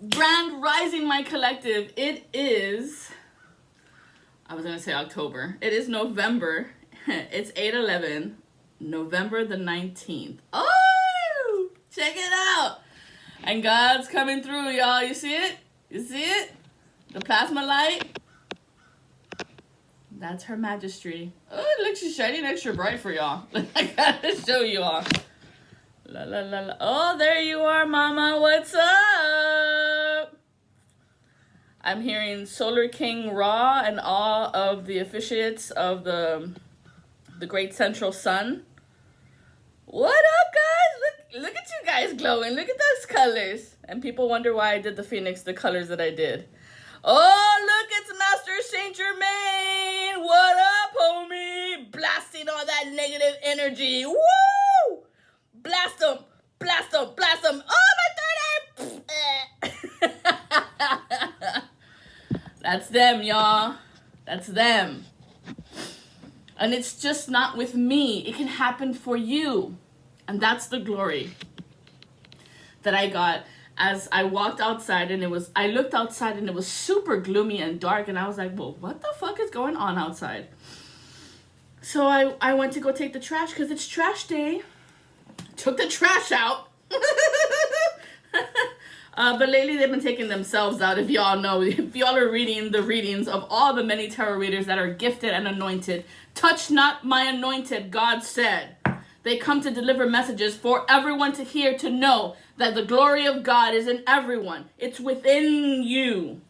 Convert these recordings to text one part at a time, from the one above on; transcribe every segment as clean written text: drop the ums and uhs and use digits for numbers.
Grand Rising, my collective. It is, I was going to say October. It is November. It's 8/11, November the 19th. Oh, check it out. And God's coming through, y'all. You see it? You see it? The plasma light. That's Her Majesty. Oh, look, she's shining extra bright for y'all. I gotta show you all. La la la la. Oh, there you are, Mama. What's up? I'm hearing Solar King Ra and all of the officiates of the Great Central Sun. What up, guys? Look at you guys glowing. Look at those colors. And people wonder why I did the Phoenix the colors that I did. Oh, look, it's Master Saint Germain. What up, homie? Blasting all that negative energy. Woo! Blast them, blast them, blast them. Oh, my third eye. That's them, y'all. That's them. And it's just not with me. It can happen for you. And that's the glory that I got as I walked outside and I looked outside and it was super gloomy and dark. And I was like, well, what the fuck is going on outside? So I went to go take the trash because it's trash day. Took the trash out. But lately they've been taking themselves out, if y'all know. If y'all are reading the readings of all the many tarot readers that are gifted and anointed. Touch not my anointed, God said. They come to deliver messages for everyone to hear, to know that the glory of God is in everyone. It's within you.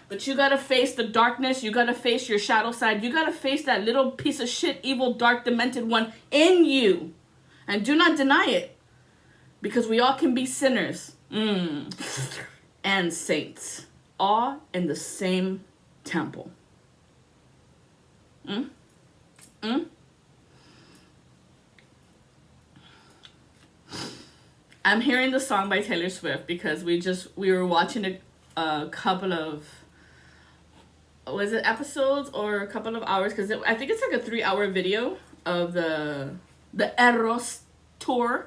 But you gotta face the darkness. You gotta face your shadow side. You gotta face that little piece of shit, evil, dark, demented one in you. And do not deny it. Because we all can be sinners. And saints. All in the same temple. I'm hearing the song by Taylor Swift because we were watching a couple of, was it episodes or a couple of hours? Because I think it's like a 3-hour video of the Eros tour.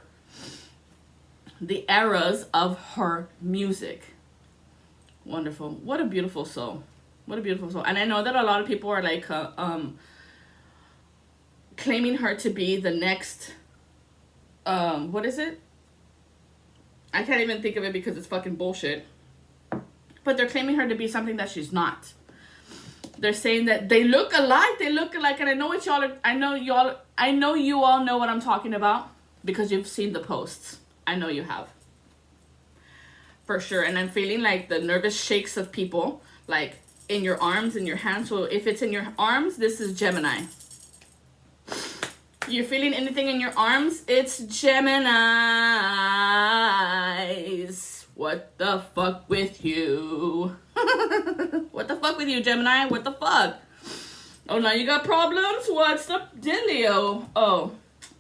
The eras of her music. Wonderful. What a beautiful soul. What a beautiful soul. And I know that a lot of people are like claiming her to be the next what is it? I can't even think of it because it's fucking bullshit. But they're claiming her to be something that she's not. They're saying that they look alike, and I know what y'all are, I know you all know what I'm talking about because you've seen the posts. I know you have. For sure. And I'm feeling like the nervous shakes of people, like in your arms, in your hands. So if it's in your arms, this is Gemini. You're feeling anything in your arms? It's Geminis. What the fuck with you? What the fuck with you, Gemini? What the fuck? Oh, now you got problems? What's the dealio? Oh,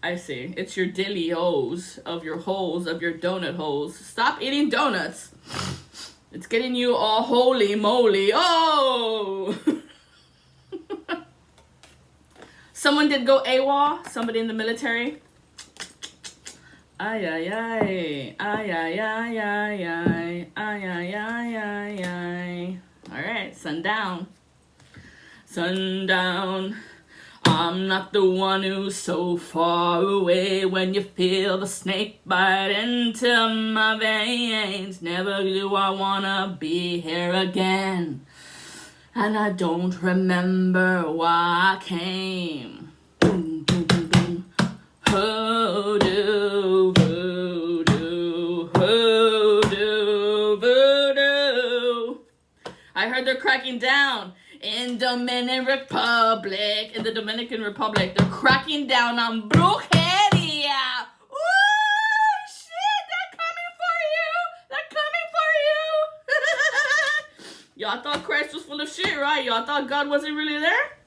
I see. It's your dillios of your holes, of your donut holes. Stop eating donuts. It's getting you all holy moly. Oh! Someone did go AWOL. Somebody in the military. Ay, ay, ay. Ay, ay, ay, ay, ay. Ay, ay, ay, ay, ay. All right, sundown. Sundown. I'm not the one who's so far away when you feel the snake bite into my veins. Never do I wanna be here again. And I don't remember why I came. Boom, boom, boom, boom. Hoodoo, voodoo, hoodoo, voodoo. I heard they're cracking down in the Dominican Republic. They're cracking down on brujeria. Ooh, shit, they're coming for you. They're coming for you. Y'all thought Christ was full of shit, right? Y'all thought God wasn't really there?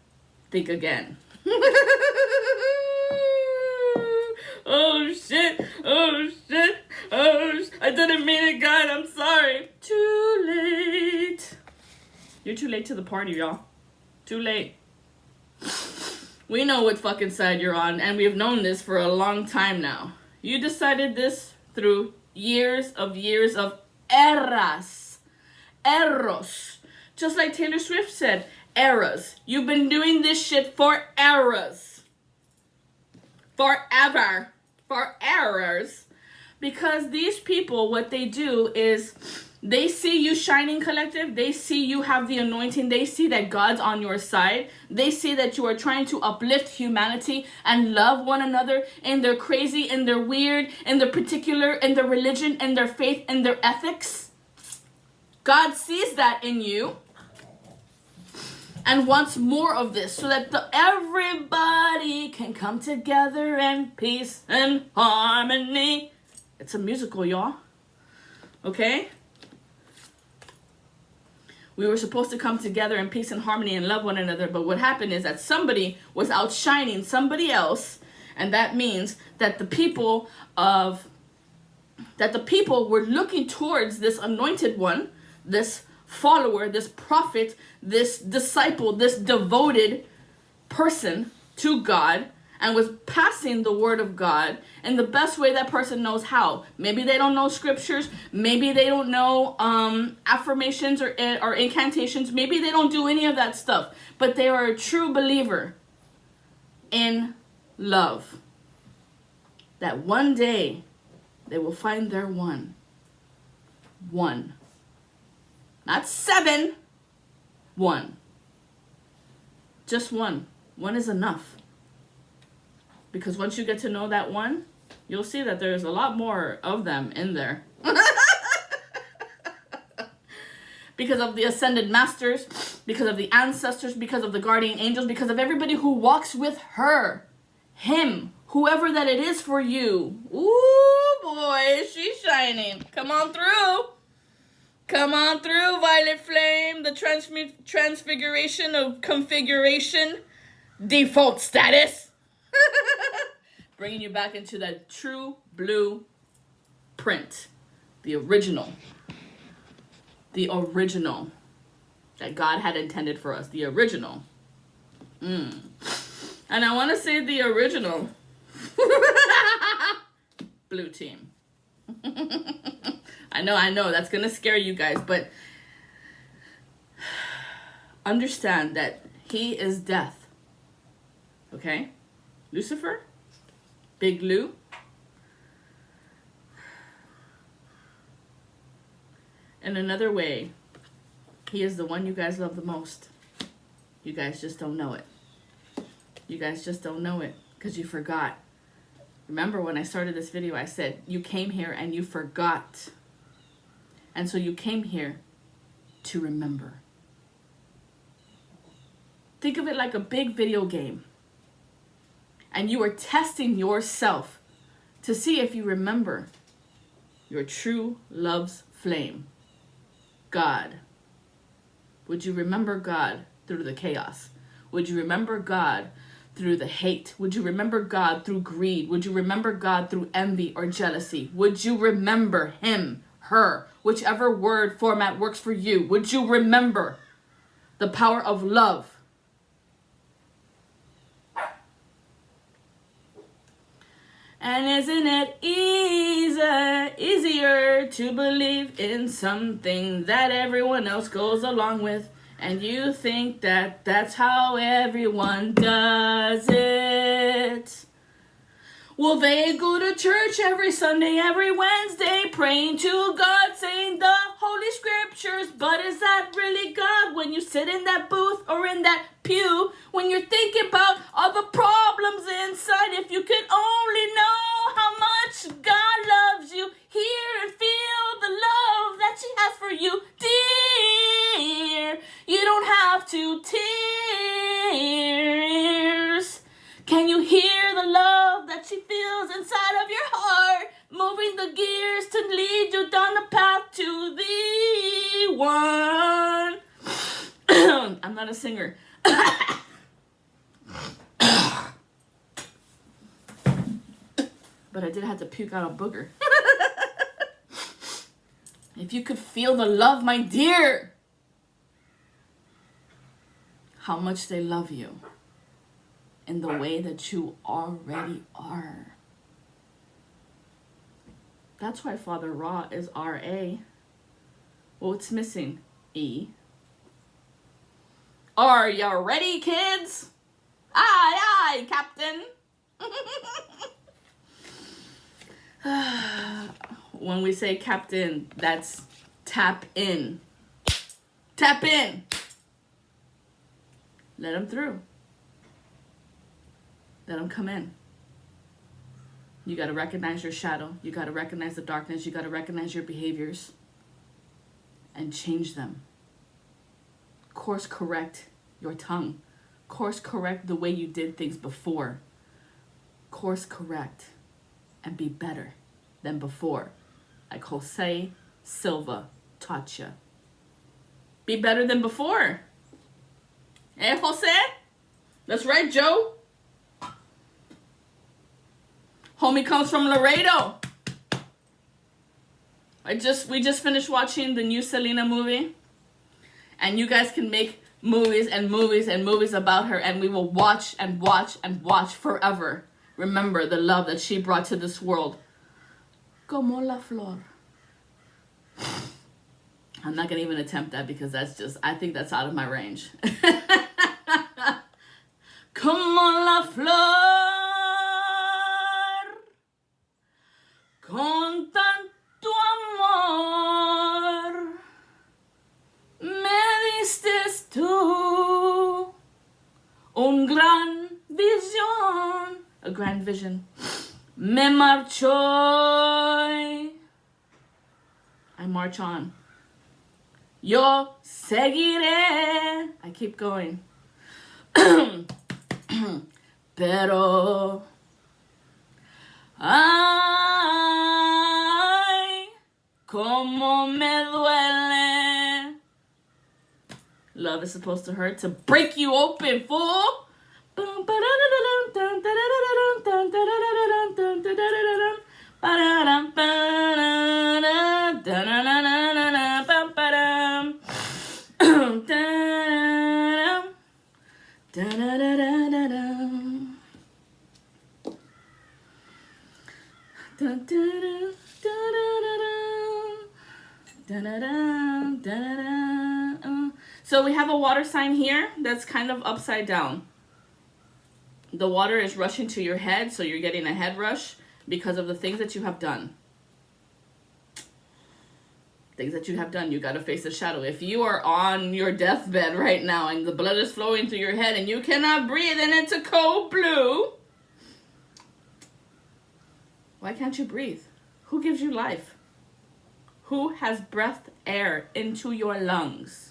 Think again. Oh, shit. Oh, shit. Oh, I didn't mean it, God. I'm sorry. Too late. You're too late to the party, y'all. Too late. We know what fucking side you're on, and we've known this for a long time now. You decided this through years of eras. Eros. Just like Taylor Swift said, eras. You've been doing this shit for eras. Forever. For errors. Because these people, what they do is they see you shining, collective. They see you have the anointing. They see that God's on your side. They see that you are trying to uplift humanity and love one another in their crazy, in their weird, in their particular, in their religion, in their faith, in their ethics. God sees that in you and wants more of this so that everybody can come together in peace and harmony. It's a musical, y'all. Okay? We were supposed to come together in peace and harmony and love one another, but what happened is that somebody was outshining somebody else, and that means that the people were looking towards this anointed one, this follower, this prophet, this disciple, this devoted person to God, and was passing the word of God in the best way that person knows how. Maybe they don't know scriptures. Maybe they don't know affirmations or incantations. Maybe they don't do any of that stuff. But they are a true believer in love. That one day they will find their one. One. Not 7. 1. Just one. One is enough. Because once you get to know that one, you'll see that there's a lot more of them in there. Because of the ascended masters, because of the ancestors, because of the guardian angels, because of everybody who walks with her, him, whoever that it is for you. Ooh, boy, she's shining. Come on through. Come on through, Violet Flame. The transfiguration of configuration. Default status. Bringing you back into that true blue print. The original that God had intended for us. The original. And I want to say the original blue team. I know, that's going to scare you guys, but understand that he is death. Okay? Lucifer, Big Lou. In another way, he is the one you guys love the most. You guys just don't know it. You guys just don't know it because you forgot. Remember when I started this video, I said, you came here and you forgot. And so you came here to remember. Think of it like a big video game. And you are testing yourself to see if you remember your true love's flame. God. Would you remember God through the chaos? Would you remember God through the hate? Would you remember God through greed? Would you remember God through envy or jealousy? Would you remember him, her, whichever word format works for you? Would you remember the power of love? And isn't it easier to believe in something that everyone else goes along with? And you think that that's how everyone does it. Well, they go to church every Sunday, every Wednesday, praying to God, saying the Holy Scriptures. But is that really God when you sit in that booth or in that pew? When you're thinking about all the problems inside, if you could only know how much God loves you, hear and feel the love that she has for you, dear. You don't have to tears. Can you hear the love that she feels inside of your heart, moving the gears to lead you down the path to the one? I'm not a singer. But I did have to puke out a booger. If you could feel the love, my dear, how much they love you in the way that you already are. That's why Father Ra is R-A. Well, it's missing E. Are you ready, kids? Aye, aye, Captain. When we say captain, that's tap in. Tap in. Let him through. Let him come in. You got to recognize your shadow. You got to recognize the darkness. You got to recognize your behaviors and change them. Course correct your tongue. Course correct the way you did things before. Course correct and be better than before. Like Jose Silva taught you. Be better than before. Eh, Jose? That's right, Joe. Homie comes from Laredo. We just finished watching the new Selena movie. And you guys can make movies and movies and movies about her, and we will watch and watch and watch forever. Remember the love that she brought to this world. Como la flor. I'm not gonna even attempt that because I think that's out of my range. Como la flor, con tanto amor, me diste tú un gran visión, a grand vision. Me marcho, I march on. Yo seguiré, I keep going. Pero ay, como me duele. Love is supposed to hurt, to break you open, fool. So we have a water sign here that's kind of upside down. The water is rushing to your head, so you're getting a head rush because of the things that you have done. Things that you have done, you got to face the shadow. If you are on your deathbed right now and the blood is flowing through your head and you cannot breathe and it's a cold blue, why can't you breathe? Who gives you life? Who has breathed air into your lungs?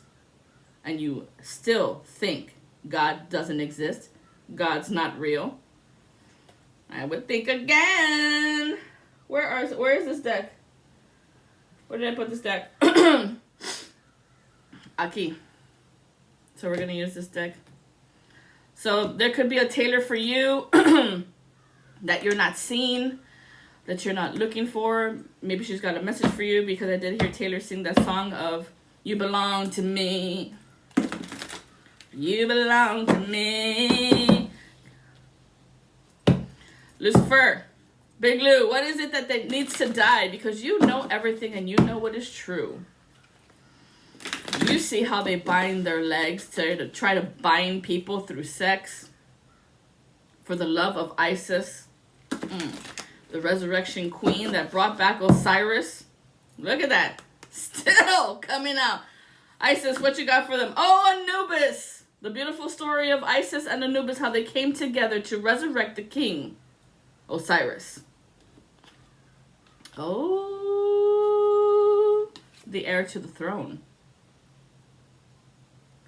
And you still think God doesn't exist? God's not real? I would think again. Where is this deck? Where did I put this deck? Aquí. So we're going to use this deck. So there could be a tailor for you that you're not seeing, that you're not looking for. Maybe she's got a message for you, because I did hear Taylor sing that song of "You Belong to Me. You belong to me." Lucifer, Big Lou, what is it that needs to die? Because you know everything and you know what is true. You see how they bind their legs to try to bind people through sex for the love of Isis. The resurrection queen that brought back Osiris. Look at that. Still coming out. Isis, what you got for them? Oh, Anubis. The beautiful story of Isis and Anubis, how they came together to resurrect the king, Osiris. Oh, the heir to the throne,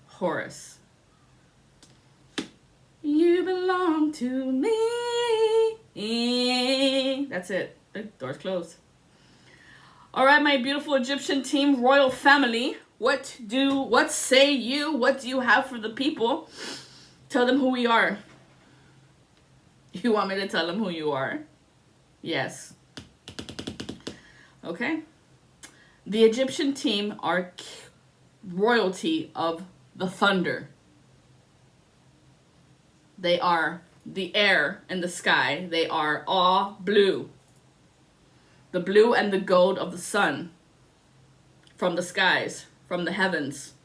Horus. You belong to me. That's it. The door's closed. All right, my beautiful Egyptian team, royal family. What say you? What do you have for the people? Tell them who we are. You want me to tell them who you are? Yes. Okay. The Egyptian team are royalty of the thunder. They are the air and the sky. They are all blue. the blue and the gold of the sun from the skies, from the heavens,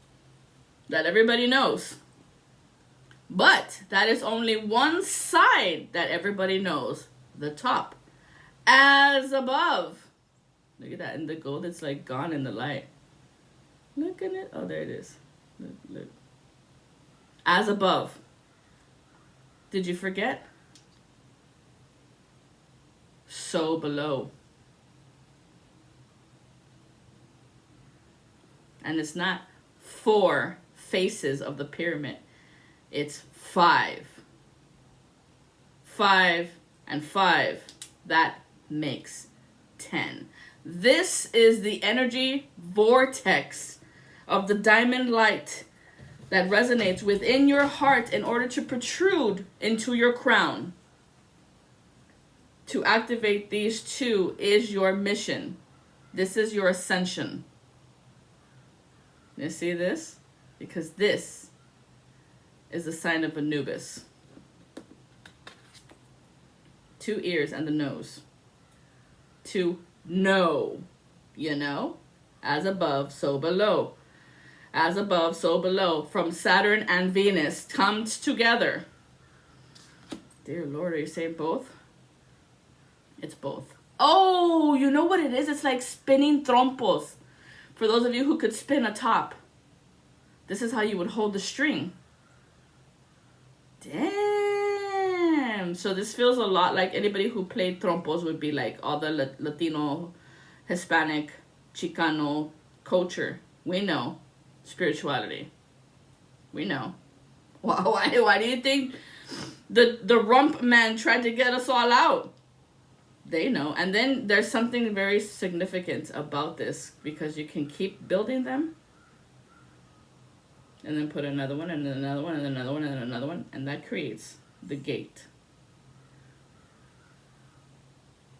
that everybody knows. But that is only one side that everybody knows, the top. As above. Look at that, and the gold, it's like gone in the light. Look at it. Oh, there it is. Look. As above. Did you forget? So below. And it's not 4 faces of the pyramid. It's 5. 5 and 5. That makes 10. This is the energy vortex of the diamond light that resonates within your heart in order to protrude into your crown. To activate these 2 is your mission. This is your ascension. You see this? Because this is the sign of Anubis. 2 ears and the nose. To know. You know? As above, so below. As above, so below. From Saturn and Venus comes together. Dear Lord, are you saying both? It's both. Oh, you know what it is? It's like spinning trompos. For those of you who could spin a top. This is how you would hold the string. Damn. So this feels a lot like anybody who played trompos would be like all the Latino, Hispanic, Chicano culture. We know spirituality. We know. Why do you think the rump man tried to get us all out? They know. And then there's something very significant about this because you can keep building them. And then put another one, and then another one, and then another one, and then another one. And that creates the gate.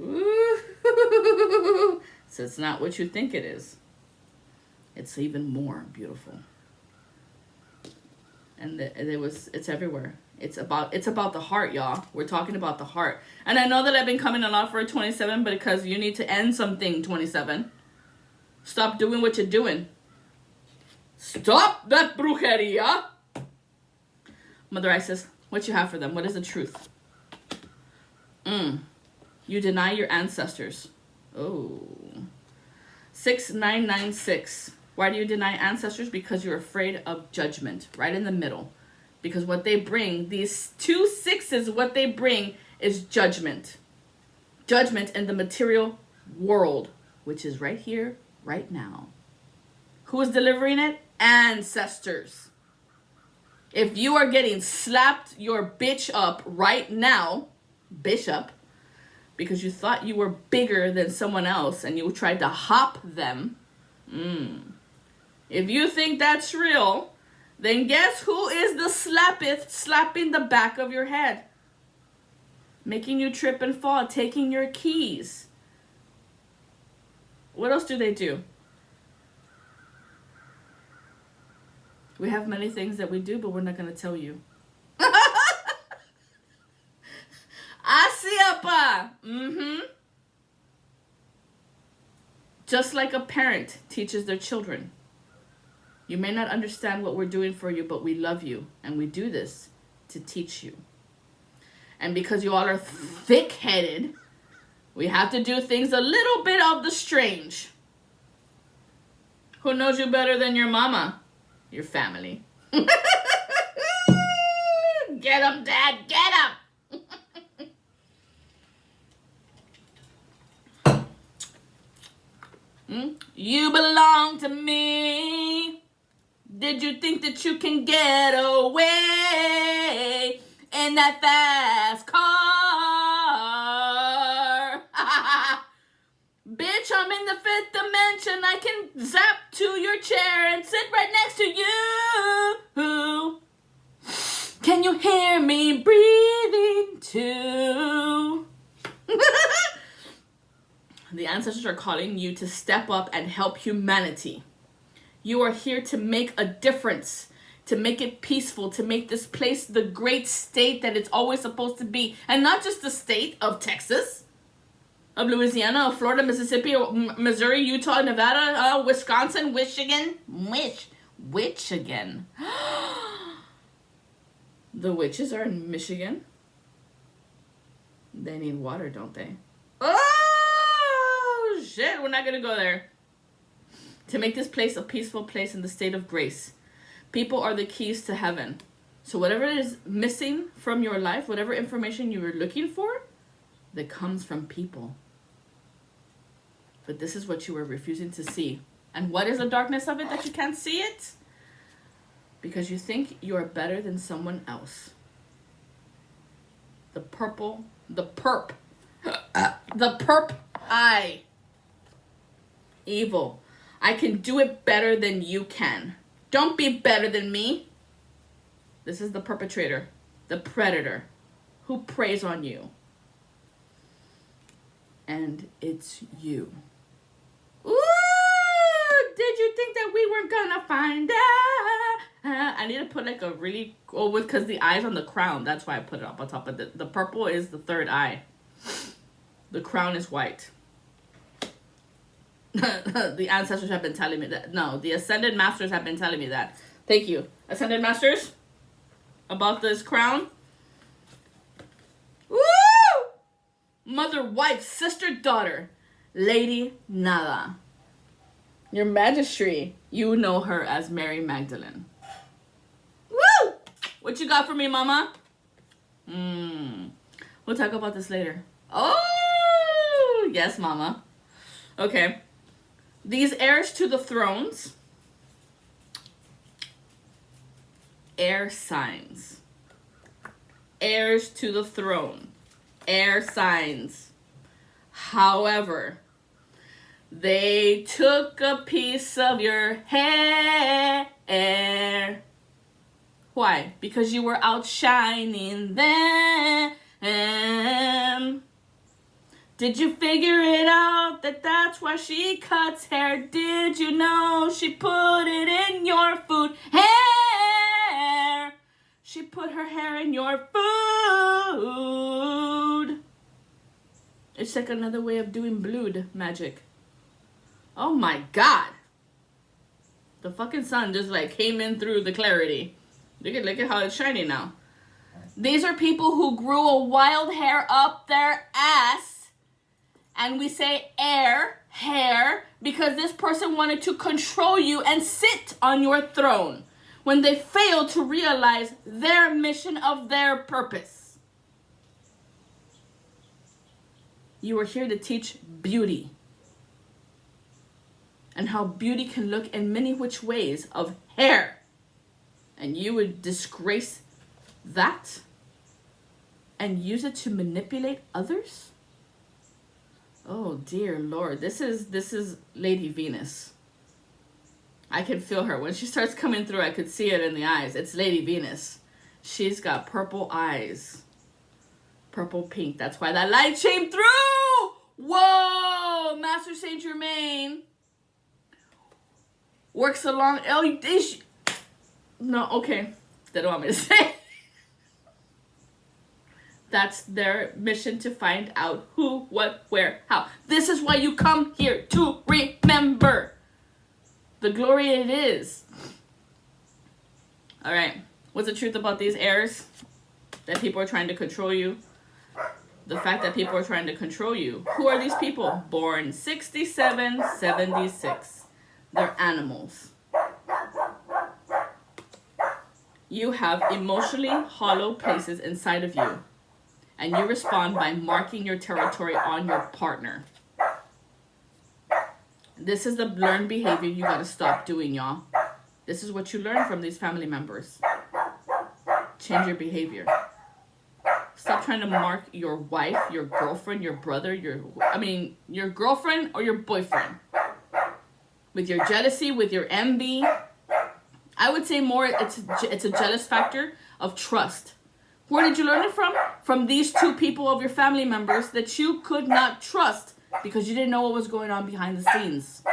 Ooh. So it's not what you think it is. It's even more beautiful. And it's everywhere. It's about the heart, y'all. We're talking about the heart. And I know that I've been coming a lot for a 27, but because you need to end something, 27. Stop doing what you're doing. Stop that brujeria. Mother Isis, what you have for them? What is the truth? You deny your ancestors. Oh. 6996. Why do you deny ancestors? Because you're afraid of judgment. Right in the middle. Because what they bring, these 2 6s, what they bring is judgment. Judgment in the material world, which is right here, right now. Who is delivering it? Ancestors. If you are getting slapped your bitch up right now, bishop, because you thought you were bigger than someone else and you tried to hop them, if you think that's real, then guess who is the slapping the back of your head? Making you trip and fall, taking your keys. What else do they do? We have many things that we do, but we're not going to tell you. Asiapa. Just like a parent teaches their children. You may not understand what we're doing for you, but we love you. And we do this to teach you. And because you all are thick-headed, we have to do things a little bit of the strange. Who knows you better than your mama? Your family. Get 'em, Dad, get 'em. You belong to me. Did you think that you can get away in that fast car? Bitch, I'm in the 5th dimension. I can zap to your chair and sit right next to you. Can you hear me breathing too? The ancestors are calling you to step up and help humanity. You are here to make a difference, to make it peaceful, to make this place the great state that it's always supposed to be. And not just the state of Texas, of Louisiana, of Florida, Mississippi, Missouri, Utah, Nevada, Wisconsin, Michigan. Michigan. The witches are in Michigan. They need water, don't they? Oh, shit. We're not going to go there. To make this place a peaceful place in the state of grace. People are the keys to heaven. So whatever is missing from your life, whatever information you were looking for, that comes from people. But this is what you were refusing to see. And what is the darkness of it that you can't see it? Because you think you are better than someone else. The perp eye. Evil. I can do it better than you can. Don't be better than me. This is the perpetrator, the predator, who preys on you. And it's you. Ooh, did you think that we weren't gonna find out? I need to put like a really, because the eye's on the crown. That's why I put it up on top. But the purple is the third eye. The crown is white. The ancestors have been telling me that. No, the Ascended Masters have been telling me that. Thank you. Ascended Masters, about this crown. Woo! Mother, wife, sister, daughter. Lady Nada. Your Majesty, you know her as Mary Magdalene. Woo! What you got for me, Mama? We'll talk about this later. Oh, yes, Mama. Okay. These heirs to the thrones, air signs. Heirs to the throne, air signs. However, they took a piece of your hair. Why? Because you were outshining them. Did you figure it out that that's why she cuts hair? Did you know she put it in your food? Hair! She put her hair in your food. It's like another way of doing blood magic. Oh my God. The fucking sun just like came in through the clarity. Look at how it's shining now. These are people who grew a wild hair up their ass. And we say hair, because this person wanted to control you and sit on your throne when they failed to realize their mission of their purpose. You are here to teach beauty. And how beauty can look in many which ways of hair. And you would disgrace that and use it to manipulate others? Oh dear Lord, this is Lady Venus. I can feel her. When she starts coming through, I could see it in the eyes. It's Lady Venus. She's got purple eyes. Purple pink. That's why that light came through! Whoa! Master Saint Germain works along... No, okay. They don't want me to say. That's their mission, to find out who, what, where, how. This is why you come here, to remember the glory it is. All right. What's the truth about these heirs? That people are trying to control you. The fact that people are trying to control you. Who are these people? Born 67, 76. They're animals. You have emotionally hollow places inside of you. And you respond by marking your territory on your partner. This is the learned behavior you gotta stop doing, y'all. This is what you learn from these family members. Change your behavior. Stop trying to mark your wife, your girlfriend, your brother, your girlfriend or your boyfriend. With your jealousy, with your envy. I would say more, it's a jealous factor of trust. Where did you learn it from? From these two people of your family members that you could not trust because you didn't know what was going on behind the scenes.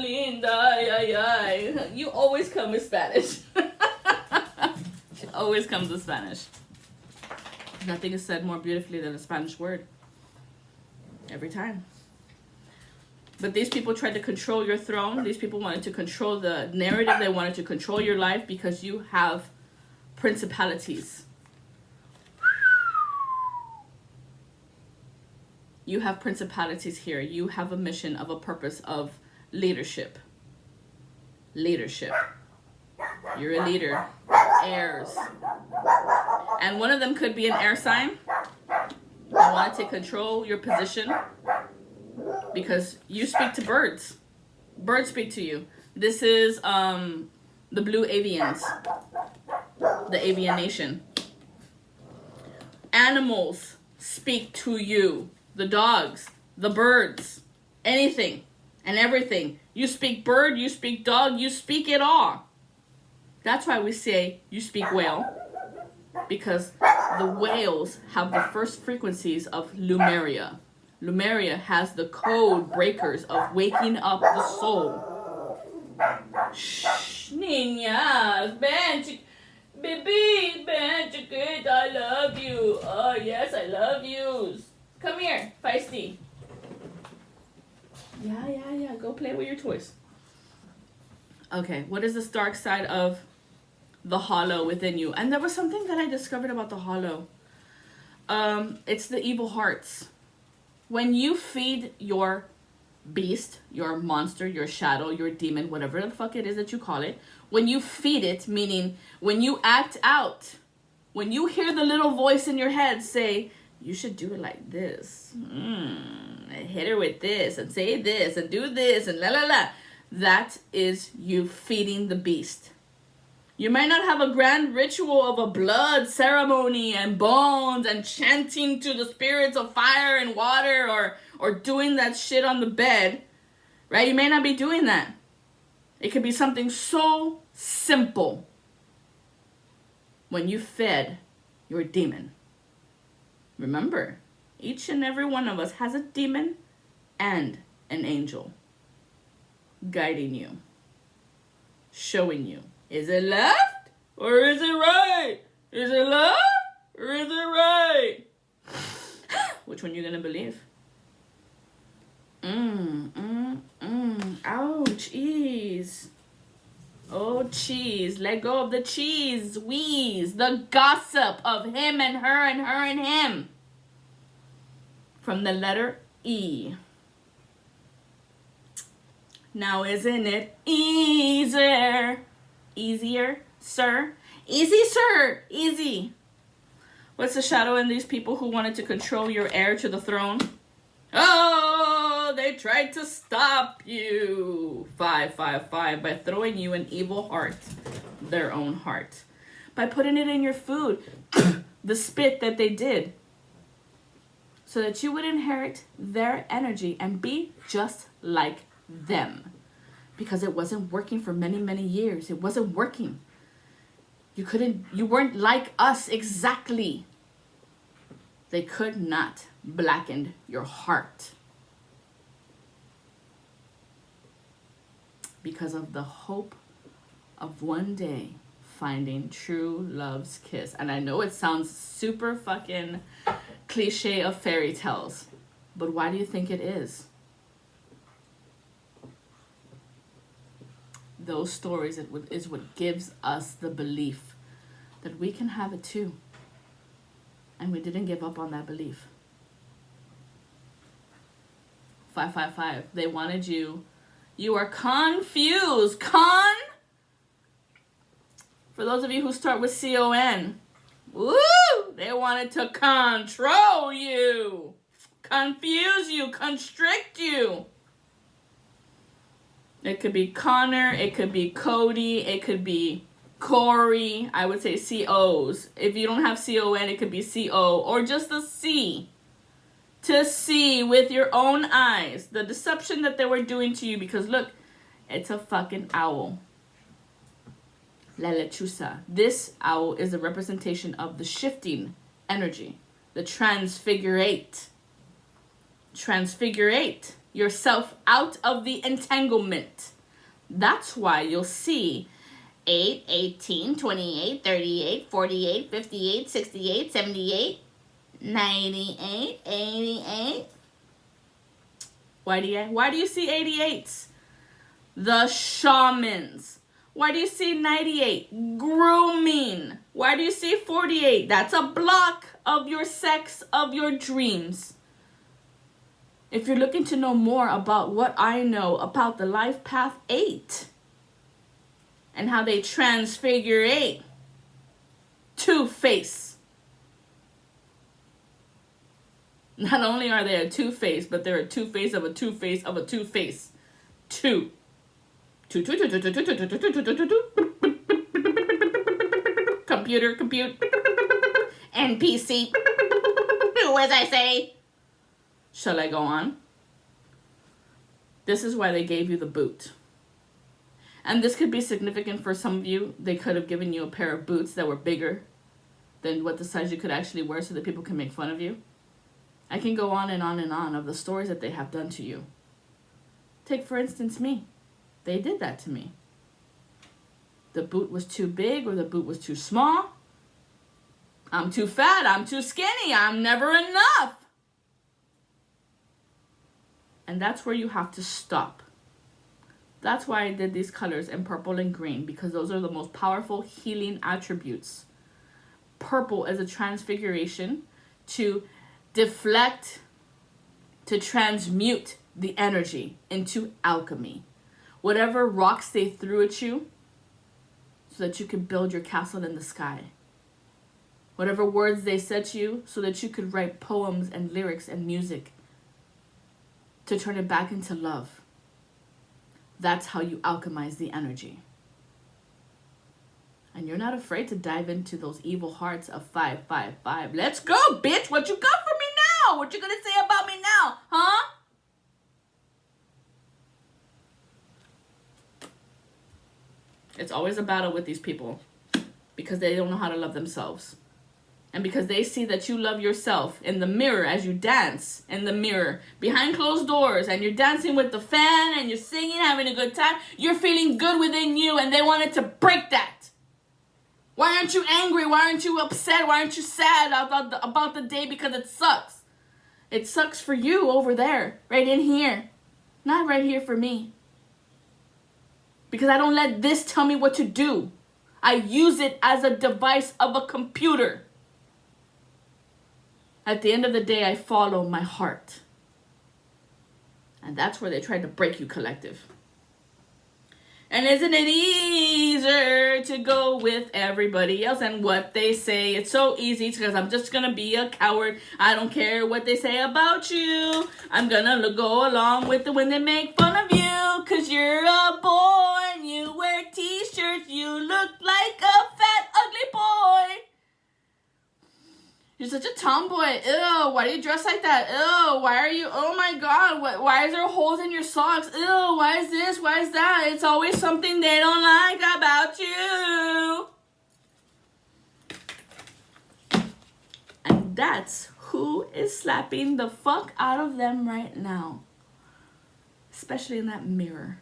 linda, ay, ay. You always come with Spanish. She always comes with Spanish. Nothing is said more beautifully than a Spanish word. Every time. But these people tried to control your throne. These people wanted to control the narrative. They wanted to control your life because you have principalities. You have principalities here. You have a mission of a purpose of leadership. Leadership. You're a leader. Heirs. And one of them could be an air sign. They wanted to control your position because you speak to birds. Birds speak to you. This is the blue avians. The avian nation. Animals speak to you. The dogs, the birds, anything and everything. You speak bird, you speak dog, you speak it all. That's why we say you speak whale. Because the whales have the first frequencies of Lumeria. Lumeria has the code breakers of waking up the soul. Shh, niñas, ven, baby, ven, chiquita, I love you. Oh, yes, I love you. Come here, feisty. Yeah. Go play with your toys. Okay, what is this dark side of the hollow within you? And there was something that I discovered about the hollow. It's the evil hearts. When you feed your beast, your monster, your shadow, your demon, whatever the fuck it is that you call it, when you feed it, meaning when you act out, when you hear the little voice in your head say, you should do it like this. Hit her with this and say this and do this and la la la. That is you feeding the beast. You might not have a grand ritual of a blood ceremony and bones and chanting to the spirits of fire and water or doing that shit on the bed, right? You may not be doing that. It could be something so simple when you fed your demon. Remember, each and every one of us has a demon and an angel guiding you, showing you. Is it left or is it right? Is it left or is it right? Which one you gonna believe? Ouch, ease. Oh, cheese. Let go of the cheese. Wheeze. The gossip of him and her and her and him. From the letter E. Now isn't it easier? Easier, sir? Easy, sir. Easy. What's the shadow in these people who wanted to control your heir to the throne? Oh, they tried to stop you. 555 by throwing you an evil heart, their own heart. By putting it in your food, the spit that they did. So that you would inherit their energy and be just like them. Because it wasn't working for many, many years. It wasn't working. You weren't like us exactly. They could not blacken your heart. Because of the hope of one day finding true love's kiss. And I know it sounds super fucking cliche of fairy tales. But why do you think it is? Those stories is what gives us the belief that we can have it too. And we didn't give up on that belief. 555. They wanted you. You are confused. For those of you who start with C-O-N. Woo! They wanted to control you. Confuse you. Constrict you. It could be Connor. It could be Cody. It could be Corey. I would say C-O's. If you don't have C-O-N, it could be C-O. Or just a C. To see with your own eyes the deception that they were doing to you. Because look, it's a fucking owl. La lechuza. This owl is a representation of the shifting energy. The transfigurate. Transfigurate. yourself out of the entanglement. That's why you'll see 8, 18, 28, 38, 48, 58, 68, 78, 98, 88. Why do you see 88s? The shamans. Why do you see 98? Grooming. Why do you see 48? That's a block of your sex of your dreams. If you're looking to know more about what I know about the Life Path 8 and how they transfigure 8, two-face. Not only are they a two-face, but they're a two-face of a two-face of a two-face. Two. Computer, compute. NPC. Do as I say. Shall I go on? This is why they gave you the boot. And this could be significant for some of you. They could have given you a pair of boots that were bigger than what the size you could actually wear so that people can make fun of you. I can go on and on and on of the stories that they have done to you. Take, for instance, me. They did that to me. The boot was too big or the boot was too small. I'm too fat. I'm too skinny. I'm never enough. And that's where you have to stop. That's why I did these colors in purple and green, because those are the most powerful healing attributes. Purple is a transfiguration to deflect, to transmute the energy into alchemy. Whatever rocks they threw at you, so that you could build your castle in the sky. Whatever words they said to you, so that you could write poems and lyrics and music to turn it back into love. That's how you alchemize the energy. And you're not afraid to dive into those evil hearts of 555. Let's go, bitch! What you got for me now? What you gonna say about me now? Huh? It's always a battle with these people because they don't know how to love themselves. And because they see that you love yourself in the mirror as you dance in the mirror behind closed doors, and you're dancing with the fan and you're singing, having a good time, you're feeling good within you, and they wanted to break that. Why aren't you angry? Why aren't you upset? Why aren't you sad about the day? Because it sucks. It sucks for you over there, right in here. Not right here for me. Because I don't let this tell me what to do. I use it as a device of a computer. At the end of the day, I follow my heart. And that's where they tried to break you, collective. And isn't it easier to go with everybody else and what they say? It's so easy because I'm just going to be a coward. I don't care what they say about you. I'm going to go along with it when they make fun of you. Because you're a boy and you wear t-shirts. You look like a fat, ugly boy. You're such a tomboy. Ew, why do you dress like that? Ew, why are you, oh my God, why is there holes in your socks? Ew, why is this, why is that? It's always something they don't like about you. And that's who is slapping the fuck out of them right now. Especially in that mirror.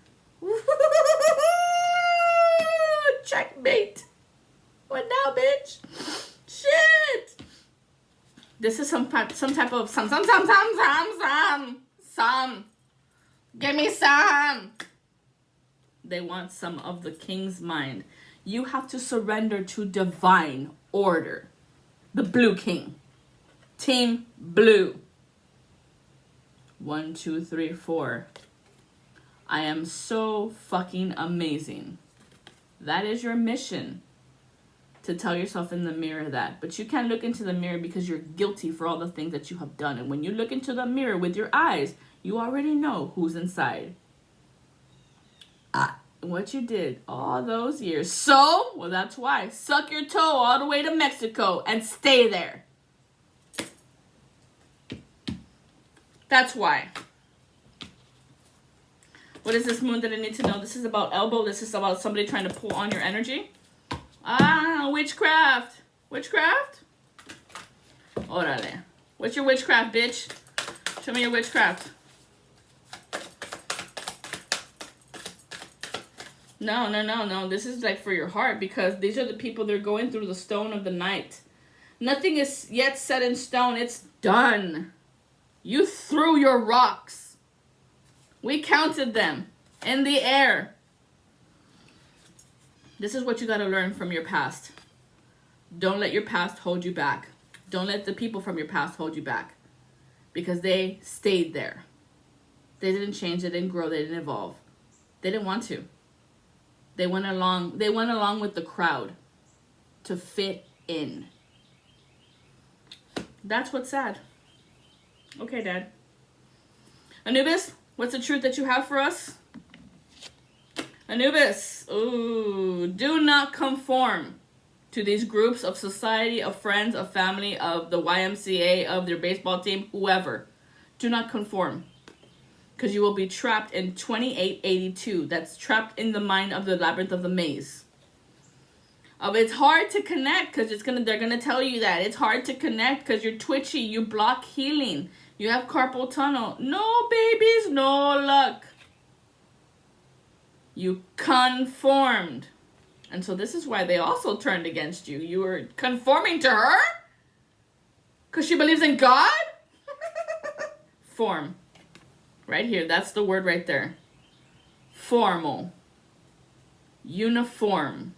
Checkmate. What now, bitch? Shit. This is some type of some. Give me some. They want some of the king's mind. You have to surrender to divine order. The blue king. Team blue. 1, 2, 3, 4. I am so fucking amazing. That is your mission. To tell yourself in the mirror that. But you can't look into the mirror because you're guilty for all the things that you have done. And when you look into the mirror with your eyes, you already know who's inside. What you did all those years. So, well, that's why. Suck your toe all the way to Mexico and stay there. That's why. What is this moon that I need to know? This is about elbow. This is about somebody trying to pull on your energy. Witchcraft. Witchcraft? Orale. What's your witchcraft, bitch? Show me your witchcraft. No, no, no, no. This is like for your heart, because these are the people that are going through the stone of the night. Nothing is yet set in stone. It's done. You threw your rocks. We counted them in the air. This is what you got to learn from your past. Don't let your past hold you back. Don't let the people from your past hold you back, because they stayed there. They didn't change. They didn't grow. They didn't evolve. They didn't want to. They went along with the crowd to fit in. That's what's sad. Okay, Dad. Anubis, what's the truth that you have for us? Anubis, ooh, do not conform to these groups of society, of friends, of family, of the YMCA, of their baseball team, whoever. Do not conform, because you will be trapped in 2882. That's trapped in the mind of the labyrinth of the maze. It's hard to connect because they're gonna tell you that it's hard to connect because you're twitchy, you block healing, you have carpal tunnel. No babies, no luck. You conformed. And so this is why they also turned against you. You were conforming to her? Because she believes in God? Form. Right here, that's the word right there. Formal. Uniform.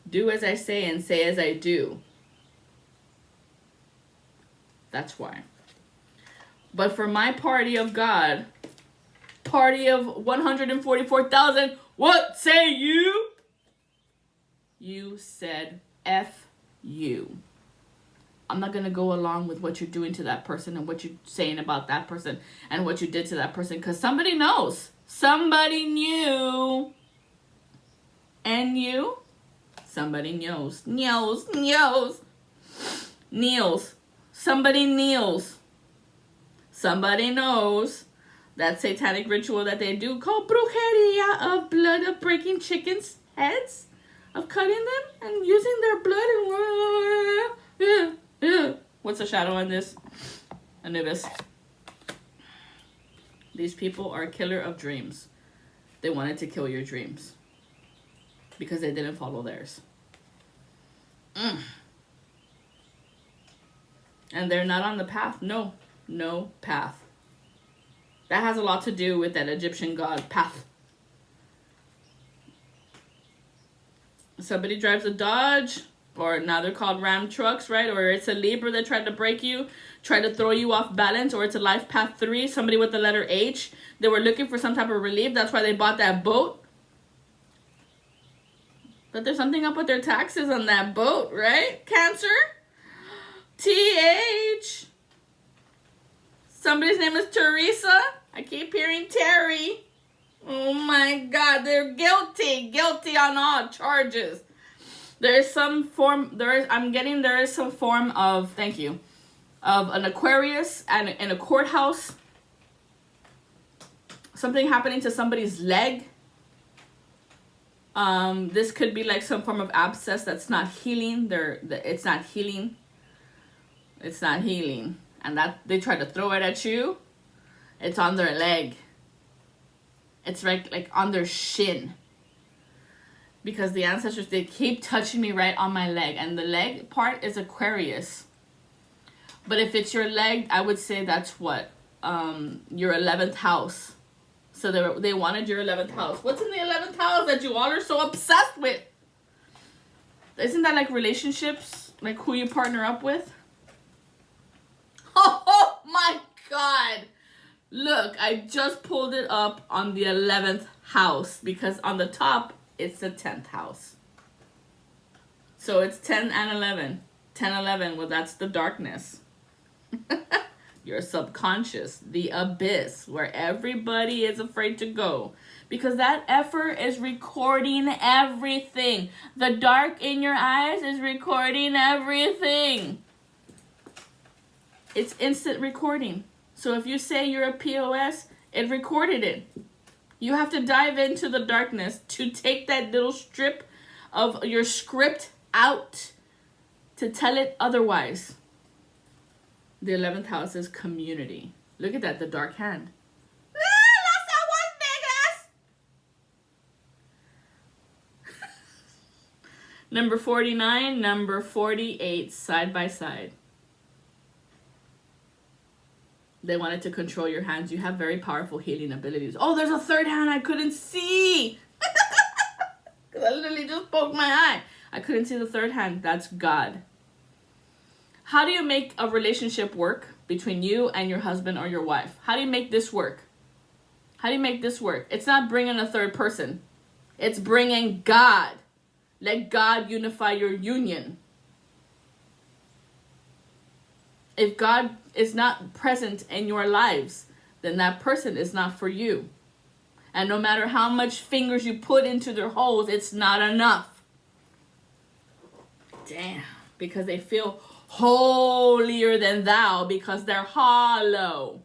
Do as I say and say as I do. That's why. But for my party of God, party of 144,000, what say you? You said F you. I'm not going to go along with what you're doing to that person and what you're saying about that person and what you did to that person, because somebody knows. Somebody knew. And you? Somebody knows. Kneels. Somebody kneels. Somebody knows that satanic ritual that they do called brujeria, of blood, of breaking chickens' heads, of cutting them and using their blood and... What's the shadow on this? Anubis. These people are a killer of dreams. They wanted to kill your dreams because they didn't follow theirs. And they're not on the path. No path. That has a lot to do with that Egyptian god, path. Somebody drives a Dodge, or now they're called Ram trucks, right? Or it's a Libra that tried to break you, tried to throw you off balance, or it's a Life Path 3, somebody with the letter H. They were looking for some type of relief. That's why they bought that boat. But there's something up with their taxes on that boat, right? Cancer? TH. Somebody's name is Teresa. I keep hearing Terry. Oh my God, they're guilty on all charges. There is some form of, thank you, of an Aquarius and in a courthouse. Something happening to somebody's leg. This could be like some form of abscess that's not healing. It's not healing. It's not healing. And that they try to throw it at you. It's on their leg. It's like on their shin. Because the ancestors, they keep touching me right on my leg. And the leg part is Aquarius. But if it's your leg, I would say that's what? Your 11th house. So they wanted your 11th house. What's in the 11th house that you all are so obsessed with? Isn't that like relationships? Like who you partner up with? Oh my God. Look, I just pulled it up on the 11th house because on the top, it's the 10th house. So it's 10 and 11. 10, 11, well, that's the darkness. Your subconscious, the abyss, where everybody is afraid to go. Because that effort is recording everything. The dark in your eyes is recording everything. It's instant recording. So if you say you're a POS, it recorded it. You have to dive into the darkness to take that little strip of your script out to tell it otherwise. The 11th house is community. Look at that, the dark hand. Ah, that's that one big ass. Number 49, number 48, side by side. They wanted to control your hands. You have very powerful healing abilities. Oh, there's a third hand I couldn't see. Because I literally just poked my eye. I couldn't see the third hand. That's God. How do you make a relationship work between you and your husband or your wife? How do you make this work? How do you make this work? It's not bringing a third person. It's bringing God. Let God unify your union. If God is not present in your lives, then that person is not for you. And no matter how much fingers you put into their holes, it's not enough. Damn. Because they feel holier than thou, because they're hollow.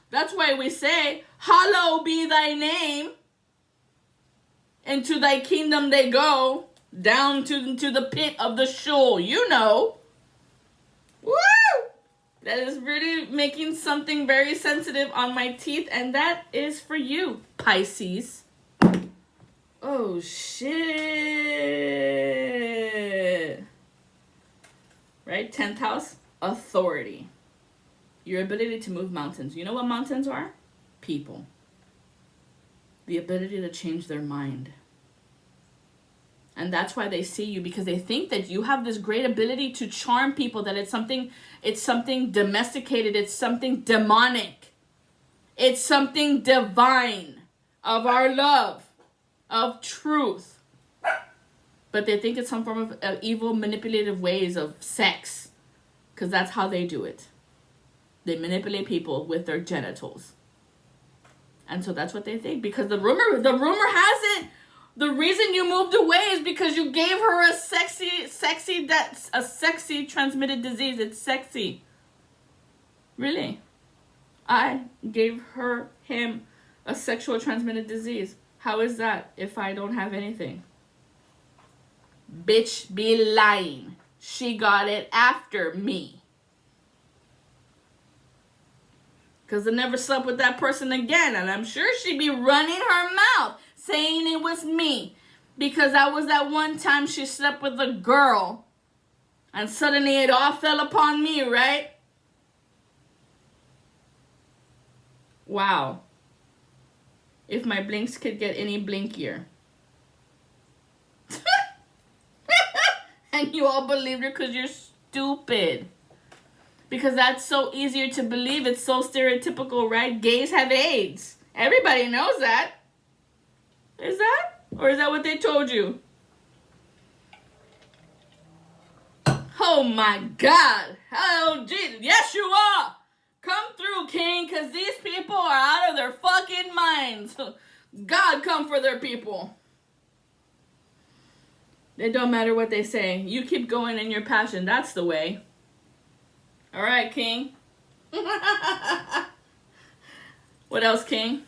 That's why we say, hallowed be thy name. Into thy kingdom they go, down to the pit of the Sheol. You know. Woo! That is really making something very sensitive on my teeth, and that is for you, Pisces. Oh, shit. Right? 10th house, authority. Your ability to move mountains. You know what mountains are? People. The ability to change their mind. And that's why they see you, because they think that you have this great ability to charm people, that it's something domesticated, it's something demonic. It's something divine, of our love, of truth. But they think it's some form of evil, manipulative ways of sex, because that's how they do it. They manipulate people with their genitals. And so that's what they think, because the rumor has it, the reason you moved away is because you gave her a sexy transmitted disease. It's sexy. Really. I gave him a sexual transmitted disease. How is that if I don't have anything? Bitch be lying. She got it after me. Because I never slept with that person again. And I'm sure she'd be running her mouth saying it was me. Because I was that one time she slept with a girl. And suddenly it all fell upon me, right? Wow. If my blinks could get any blinkier. And you all believed her because you're stupid. Because that's so easier to believe. It's so stereotypical, right? Gays have AIDS. Everybody knows that. Is that? Or is that what they told you? Oh my God. Oh Jesus. Yes, you are. Come through, King, because these people are out of their fucking minds. God come for their people. It don't matter what they say. You keep going in your passion. That's the way. All right, King. What else, King?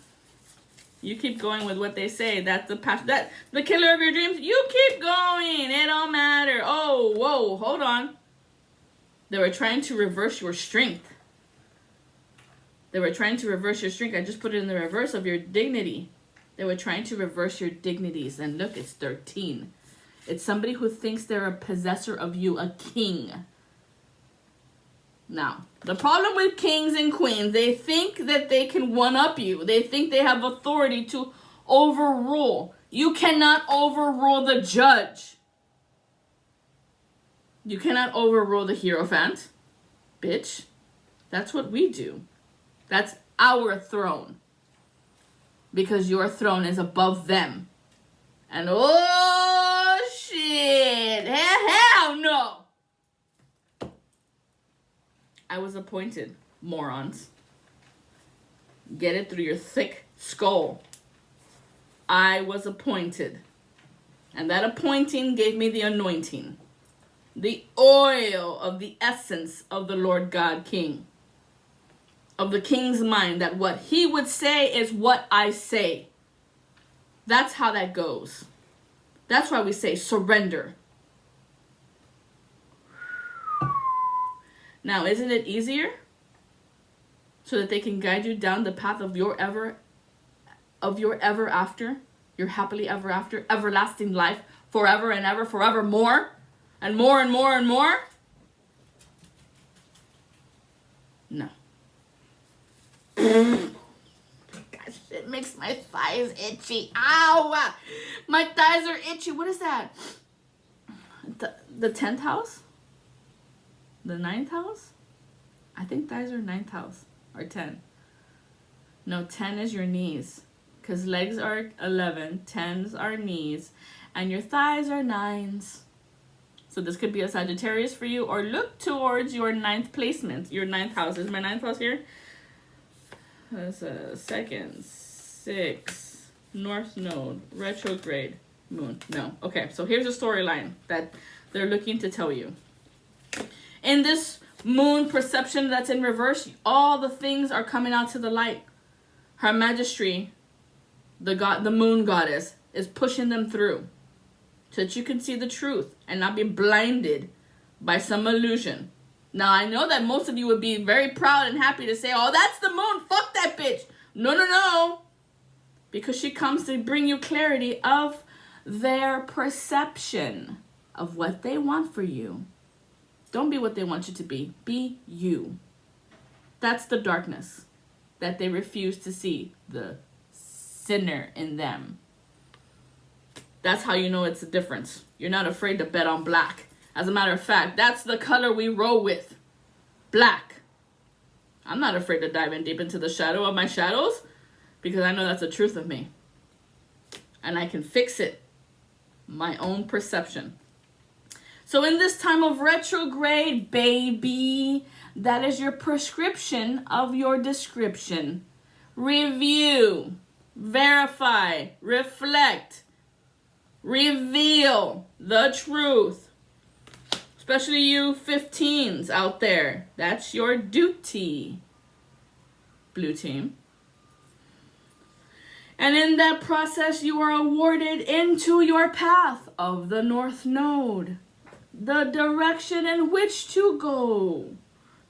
You keep going with what they say. That's the passion. That the killer of your dreams. You keep going. It don't matter. Oh, whoa, hold on. They were trying to reverse your strength. They were trying to reverse your strength. I just put it in the reverse of your dignity. They were trying to reverse your dignities. And look, it's 13. It's somebody who thinks they're a possessor of you, a king. Now, the problem with kings and queens, they think that they can one-up you. They think they have authority to overrule. You cannot overrule the judge. You cannot overrule the Hierophant. Bitch. That's what we do. That's our throne. Because your throne is above them. And oh, shit. Hell no. I was appointed, morons. Get it through your thick skull. I was appointed. And that appointing gave me the anointing. The oil of the essence of the Lord God King. Of the king's mind, that what he would say is what I say. That's how that goes. That's why we say surrender. Now, isn't it easier? So that they can guide you down the path of your ever after? your happily ever after, everlasting life, forever and ever, forevermore, and more and more and more? No. Gosh, it makes my thighs itchy. Ow! My thighs are itchy. What is that? The 10th house? The 9th house? I think thighs are 9th house. Or 10. No, 10 is your knees. Because legs are 11. 10s are knees. And your thighs are 9s. So this could be a Sagittarius for you. Or look towards your 9th placement. Your 9th house. Is my 9th house here? That's a 2nd. 6. North node. Retrograde. Moon. No. Okay, so here's a storyline that they're looking to tell you. In this moon perception that's in reverse, all the things are coming out to the light. Her Majesty, the moon goddess, is pushing them through so that you can see the truth and not be blinded by some illusion. Now, I know that most of you would be very proud and happy to say, oh, that's the moon, fuck that bitch. No. Because she comes to bring you clarity of their perception of what they want for you. Don't be what they want you to be. Be you. That's the darkness that they refuse to see, the sinner in them. That's how you know it's a difference. You're not afraid to bet on black. As a matter of fact, that's the color we roll with. Black. I'm not afraid to dive in deep into the shadow of my shadows because I know that's the truth of me. And I can fix it. My own perception. So in this time of retrograde, baby, that is your prescription of your description. Review, verify, reflect, reveal the truth. Especially you 15s out there. That's your duty, blue team. And in that process, you are awarded into your path of the North Node. The direction in which to go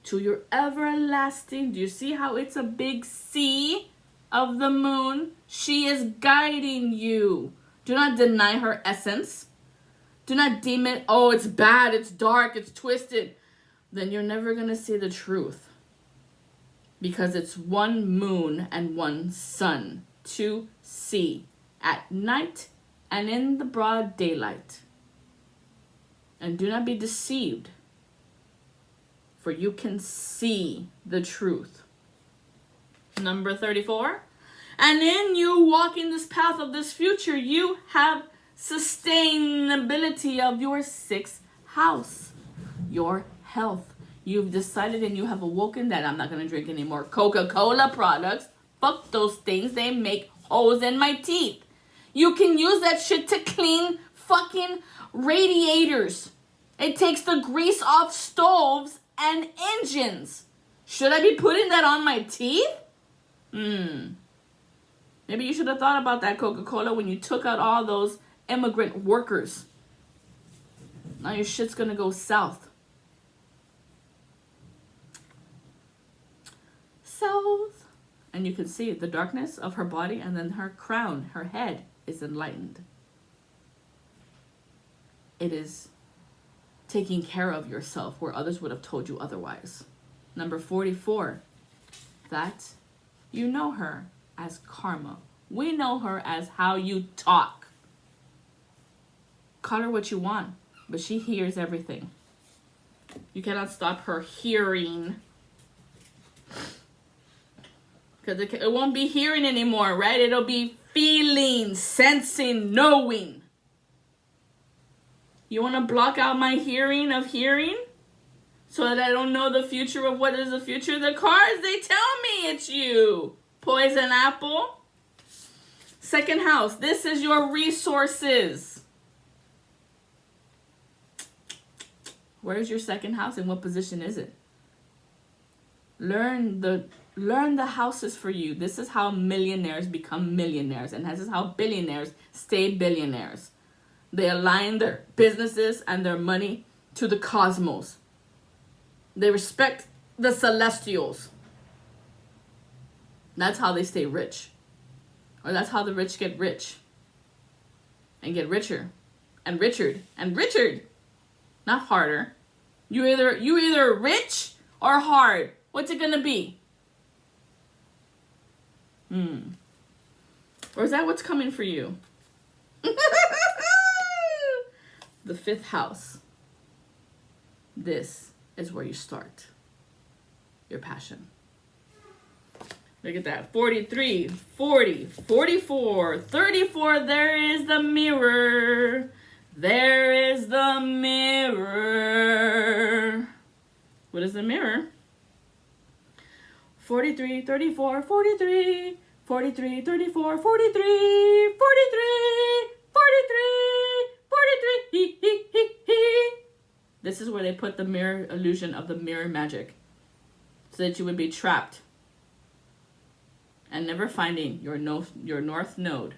to your everlasting. Do you see how it's a big C of the moon? She is guiding you. Do not deny her essence. Do not deem it, oh, it's bad, it's dark, it's twisted. Then you're never going to see the truth. Because it's one moon and one sun to see at night and in the broad daylight. And do not be deceived, for you can see the truth. Number 34. And in you walking this path of this future, you have sustainability of your 6th house, your health. You've decided and you have awoken that I'm not going to drink any more Coca-Cola products. Fuck those things. They make holes in my teeth. You can use that shit to clean fucking radiators. It takes the grease off stoves and engines. Should I be putting that on my teeth? Maybe you should have thought about that, Coca-Cola, when you took out all those immigrant workers. Now your shit's gonna go south. South. And you can see the darkness of her body, and then her crown, her head, is enlightened. It is taking care of yourself where others would have told you otherwise. Number 44, that you know her as karma. We know her as how you talk. Call her what you want, but she hears everything. You cannot stop her hearing. Because it won't be hearing anymore, right? It'll be feeling, sensing, knowing. You want to block out my hearing of hearing? So that I don't know the future of what is the future? The cards, they tell me it's you. Poison apple. 2nd house. This is your resources. Where's your 2nd house and what position is it? Learn the houses for you. This is how millionaires become millionaires. And this is how billionaires stay billionaires. They align their businesses and their money to the cosmos. They respect the celestials. That's how they stay rich. Or that's how the rich get rich. and get richer and Richard and Richard. Not harder. You either rich or hard. What's it gonna be? Or is that what's coming for you? The 5th house. This is where you start your passion. Look at that. 43, 40, 44, 34. There is the mirror. There is the mirror. What is the mirror? 43, 34, 43, 43, 34, 43, 43, 43, 43. This is where they put the mirror illusion of the mirror magic, so that you would be trapped and never finding your north node.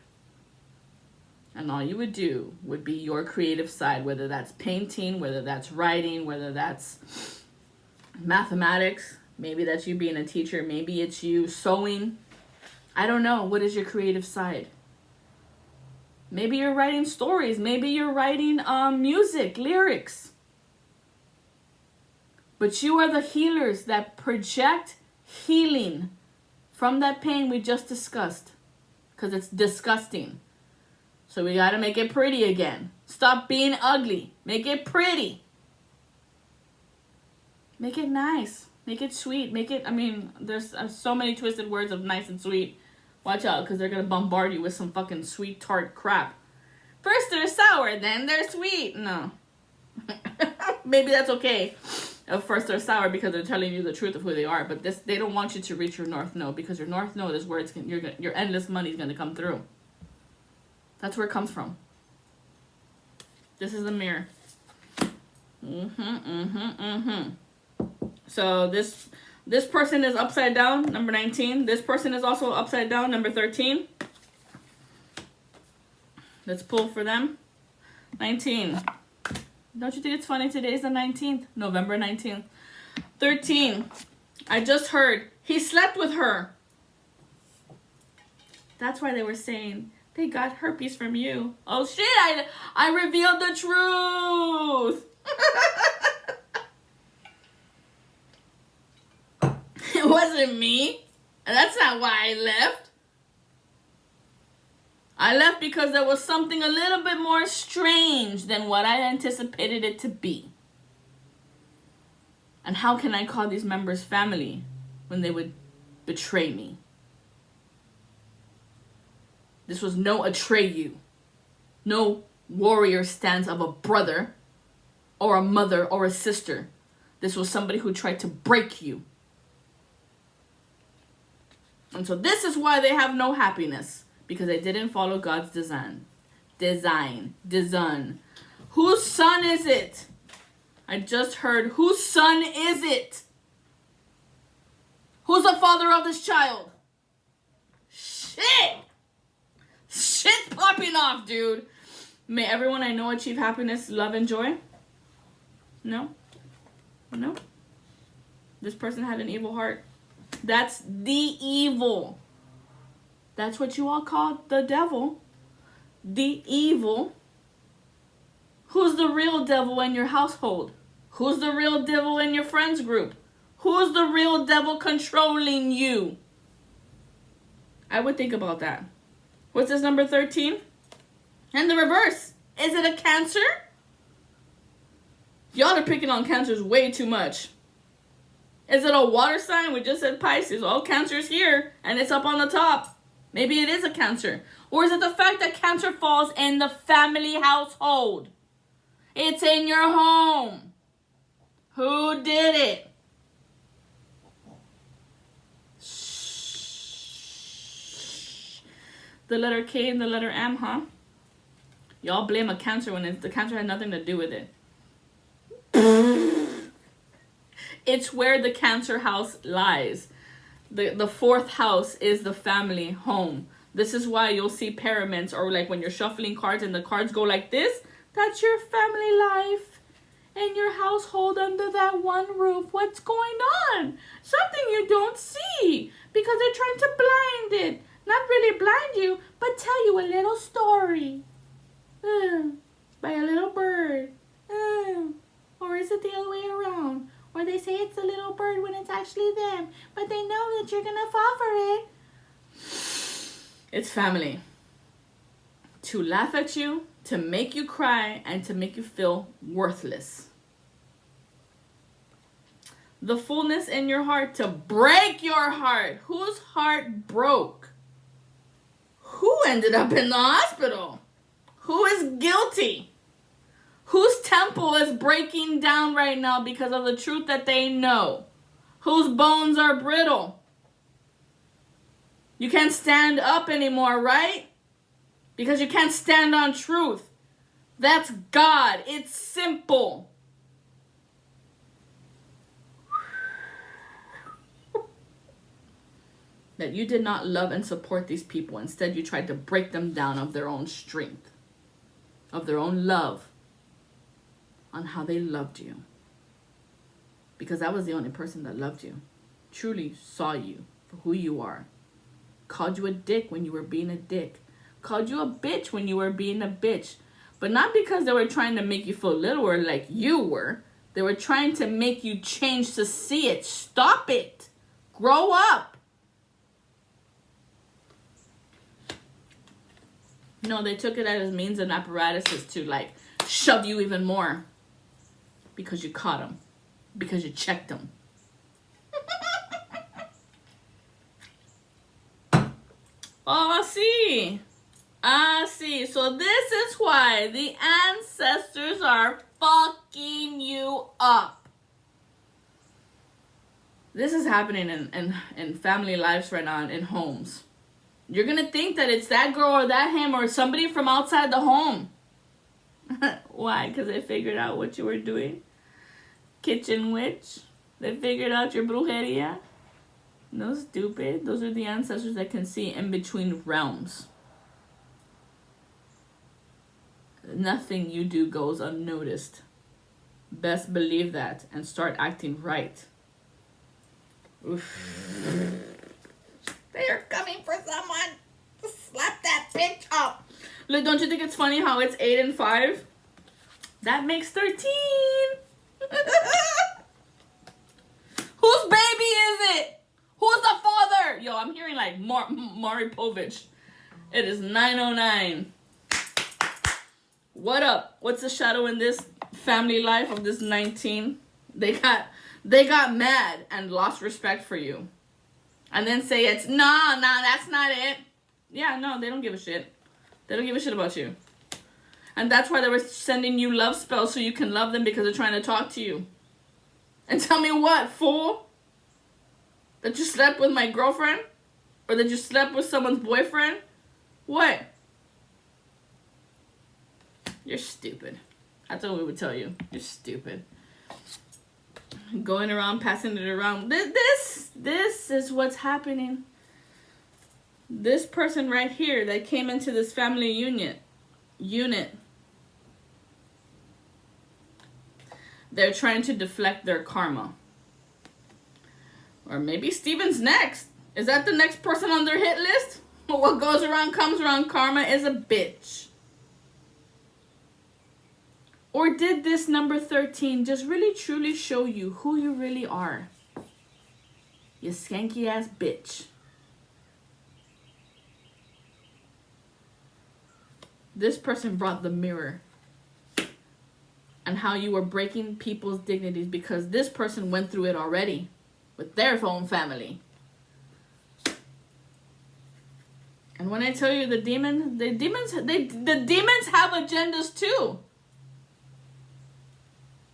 And all you would do would be your creative side, whether that's painting, whether that's writing, whether that's mathematics. Maybe that's you being a teacher. Maybe it's you sewing. I don't know. What is your creative side? Maybe you're writing stories. Maybe you're writing music, lyrics. But you are the healers that project healing from that pain we just discussed. Because it's disgusting. So we got to make it pretty again. Stop being ugly. Make it pretty. Make it nice. Make it sweet. Make it, there's so many twisted words of nice and sweet. Watch out, because they're going to bombard you with some fucking sweet tart crap. First they're sour, then they're sweet. No. Maybe that's okay. First they're sour because they're telling you the truth of who they are. But they don't want you to reach your north node, because your north node is where your endless money is going to come through. That's where it comes from. This is the mirror. So this person is upside down, number 19. This person is also upside down, number 13. Let's pull for them. 19. Don't you think it's funny? Today's the 19th, November 19th. 13. I just heard he slept with her. That's why they were saying they got herpes from you. Oh shit, I revealed the truth. It wasn't me. And that's not why I left. I left because there was something a little bit more strange than what I anticipated it to be. And how can I call these members family when they would betray me? This was no Atreyu. No warrior stance of a brother or a mother or a sister. This was somebody who tried to break you. And so this is why they have no happiness. Because they didn't follow God's design. Whose son is it? I just heard, whose son is it? Who's the father of this child? Shit! Shit's popping off, dude. May everyone I know achieve happiness, love, and joy? No? No? This person had an evil heart. That's the evil. That's what you all call the devil. The evil. Who's the real devil in your household? Who's the real devil in your friends group? Who's the real devil controlling you? I would think about that. What's this, number 13? And the reverse. Is it a Cancer? Y'all are picking on Cancers way too much. Is it a water sign? We just said Pisces. Well, Cancer's here, and it's up on the top. Maybe it is a Cancer. Or is it the fact that Cancer falls in the family household? It's in your home. Who did it? Shh. The letter K and the letter M, huh? Y'all blame a Cancer when the Cancer had nothing to do with it. It's where the Cancer house lies. The fourth house is the family home. This is why you'll see pyramids, or like when you're shuffling cards and the cards go like this. That's your family life and your household under that one roof. What's going on? Something you don't see because they're trying to blind it. Not really blind you, but tell you a little story. actually them, but they know that you're gonna fall for it. It's family. To laugh at you, to make you cry, and to make you feel worthless. The fullness in your heart to break your heart. Whose heart broke? Who ended up in the hospital? Who is guilty? Whose temple is breaking down right now because of the truth that they know? Whose bones are brittle? You can't stand up anymore, right? Because you can't stand on truth. That's God. It's simple. That you did not love and support these people. Instead, you tried to break them down of their own strength, of their own love, on how they loved you. Because that was the only person that loved you, truly saw you for who you are. Called you a dick when you were being a dick. Called you a bitch when you were being a bitch. But not because they were trying to make you feel littler like you were. They were trying to make you change to see it. Stop it. Grow up. No, they took it as means and apparatuses to like shove you even more. Because you caught them. Because you checked them. Oh, I see. So this is why the ancestors are fucking you up. This is happening in family lives right now, in homes. You're going to think that it's that girl or that him or somebody from outside the home. Why? Because they figured out what you were doing. Kitchen witch. They figured out your brujeria. No, stupid. Those are the ancestors that can see in between realms. Nothing you do goes unnoticed. Best believe that and start acting right. Oof. They are coming for someone to slap that bitch up. Look, don't you think it's funny how it's 8 and 5? That makes 13. Whose baby is it? Who's the father? Yo, I'm hearing like Maury Povich. It is 9:09. What up? What's the shadow in this family life of this 19? They got mad and lost respect for you. And then say it's, no, that's not it. Yeah, no, they don't give a shit. They don't give a shit about you. And that's why they were sending you love spells so you can love them because they're trying to talk to you. And tell me what, fool? That you slept with my girlfriend? Or that you slept with someone's boyfriend? What? You're stupid. That's what we would tell you. You're stupid. Going around, passing it around. This is what's happening. This person right here that came into this family unit. They're trying to deflect their karma. Or maybe Steven's next. Is that the next person on their hit list? What goes around comes around. Karma is a bitch. Or did this number 13 just really truly show you who you really are? You skanky ass bitch. This person brought the mirror. And how you were breaking people's dignities because this person went through it already with their own family. And when I tell you the demons have agendas too.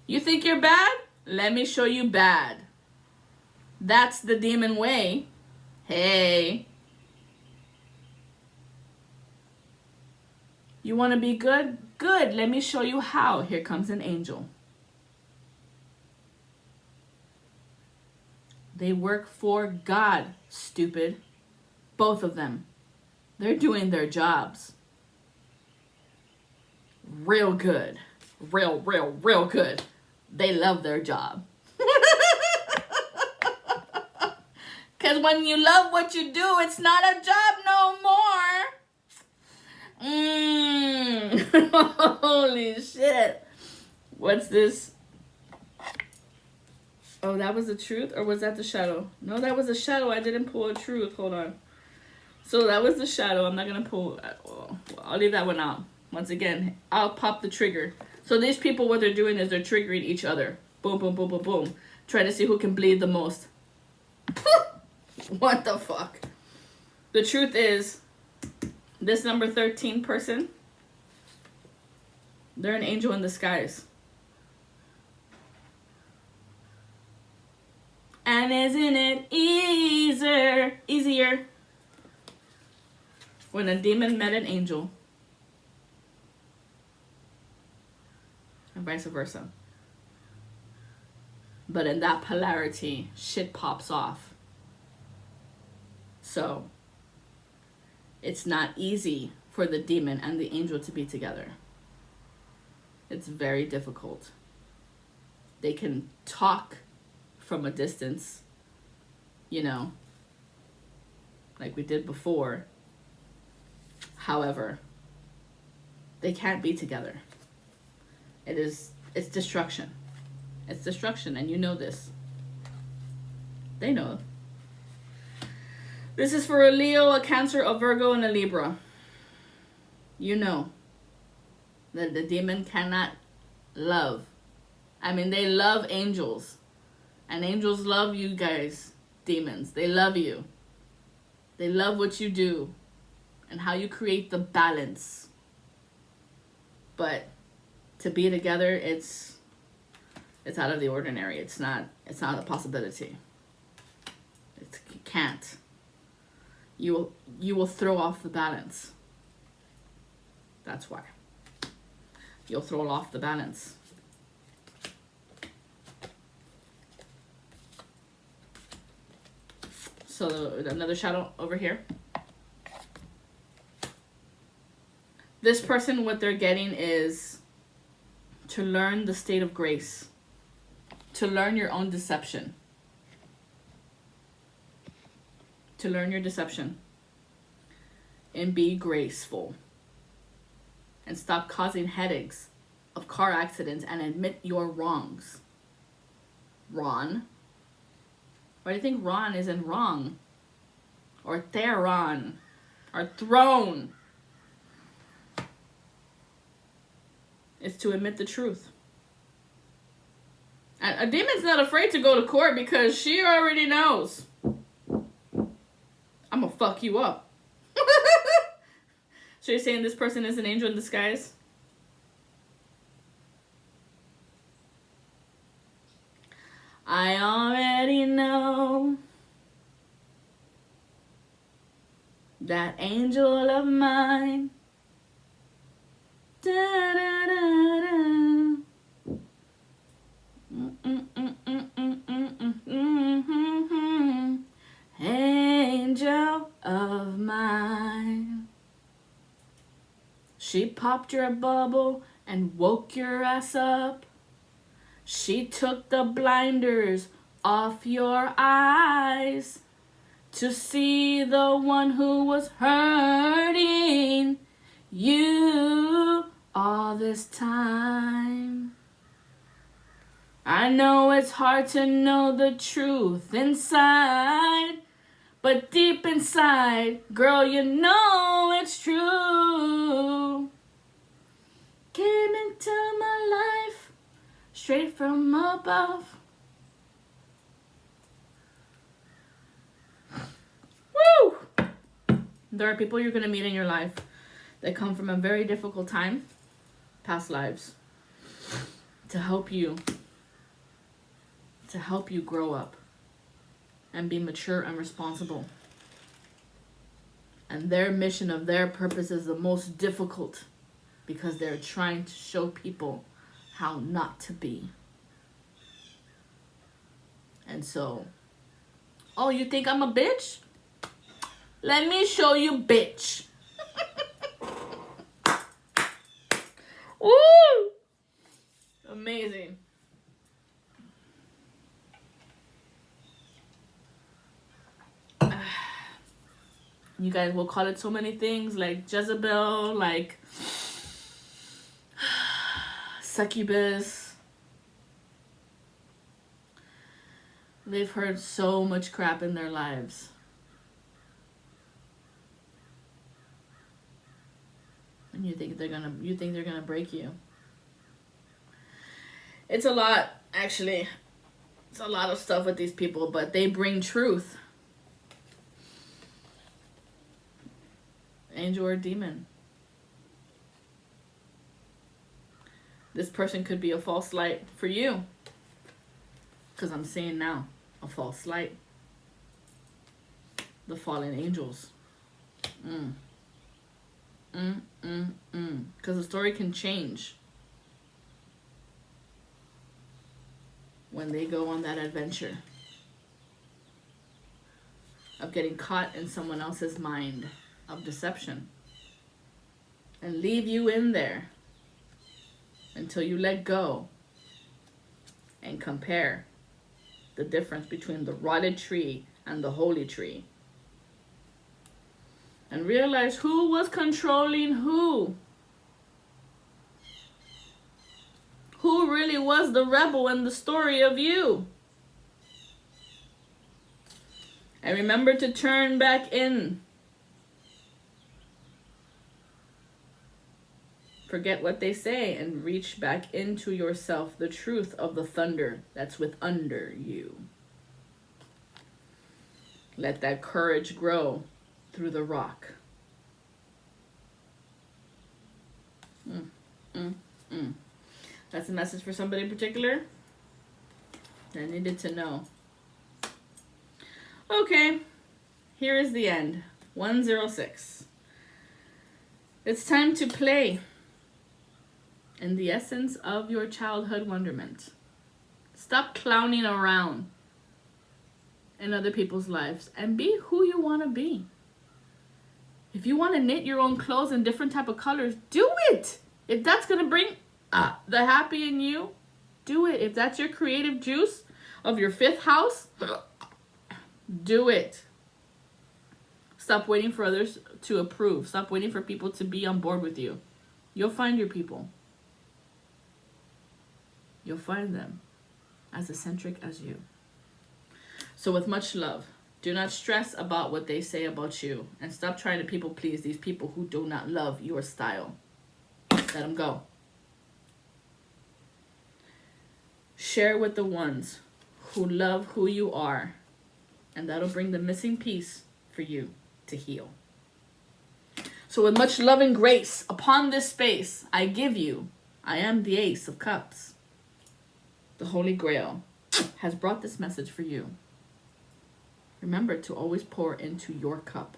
You think you're bad? Let me show you bad. That's the demon way. Hey. You want to be good? Good. Let me show you how. Here comes an angel. They work for God, stupid. Both of them. They're doing their jobs. Real good. Real good. They love their job. Because when you love what you do, it's not a job no more. Holy shit. What's this? Oh, that was the truth? Or was that the shadow? No, that was the shadow. I didn't pull a truth. Hold on. So that was the shadow. I'm not going to pull... I'll leave that one out. Once again, I'll pop the trigger. So these people, what they're doing is they're triggering each other. Boom, boom, boom, boom, boom. Trying to see who can bleed the most. What the fuck? The truth is, this number 13 person, they're an angel in disguise. And isn't it easier when a demon met an angel? And vice versa. But in that polarity, shit pops off. So, it's not easy for the demon and the angel to be together. It's very difficult. They can talk from a distance, you know, like we did before. However, they can't be together. It's destruction. It's destruction, and you know this. They know. This is for a Leo, a Cancer, a Virgo, and a Libra. You know that the demon cannot love. I mean, they love angels. And angels love you guys, demons. They love you. They love what you do and how you create the balance. But to be together, it's out of the ordinary. It's not a possibility. You can't. You will throw off the balance. That's why. You'll throw off the balance. So another shadow over here. This person, what they're getting is to learn the state of grace. To learn your own deception. To learn your deception. And be graceful. And stop causing headaches of car accidents and admit your wrongs. Ron. Why do you think Ron isn't wrong? Or Theron? Or throne? It's to admit the truth. And a demon's not afraid to go to court because she already knows. I'm gonna fuck you up. So you're saying this person is an angel in disguise? I already know that angel of mine. Da, da, da, da. Angel of mine. She popped your bubble and woke your ass up. She took the blinders off your eyes to see the one who was hurting you all this time. I know it's hard to know the truth inside, but deep inside, girl, you know it's true. Came into my life straight from above. Woo! There are people you're going to meet in your life that come from a very difficult time, past lives, to help you grow up and be mature and responsible. And their mission of their purpose is the most difficult because they're trying to show people how not to be. And so, oh, you think I'm a bitch? Let me show you, bitch. Woo! Amazing. You guys will call it so many things, like Jezebel, like succubus. They've heard so much crap in their lives. And you think they're gonna break you. It's a lot, actually. It's a lot of stuff with these people, but they bring truth. Angel or demon. This person could be a false light for you. Because I'm saying now, a false light. The fallen angels. Because the story can change when they go on that adventure of getting caught in someone else's mind of deception and leave you in there until you let go and compare the difference between the rotted tree and the holy tree. And realize who was controlling who. Who really was the rebel in the story of you. And remember to turn back in. Forget what they say and reach back into yourself, the truth of the thunder that's with under you. Let that courage grow through the rock. That's a message for somebody in particular that needed to know. Okay, here is the end. 106. It's time to play in the essence of your childhood wonderment. Stop clowning around in other people's lives and be who you want to be. If you want to knit your own clothes in different type of colors, do it. If that's going to bring the happy in you, do it. If that's your creative juice of your fifth house, do it. Stop waiting for others to approve. Stop waiting for people to be on board with you. You'll find your people. You'll find them as eccentric as you. So with much love, do not stress about what they say about you. And stop trying to people please these people who do not love your style. Let them go. Share with the ones who love who you are. And that'll bring the missing piece for you to heal. So with much love and grace upon this space, I give you, I am the Ace of Cups. The Holy Grail has brought this message for you. Remember to always pour into your cup,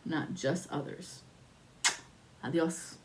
not just others. Adios.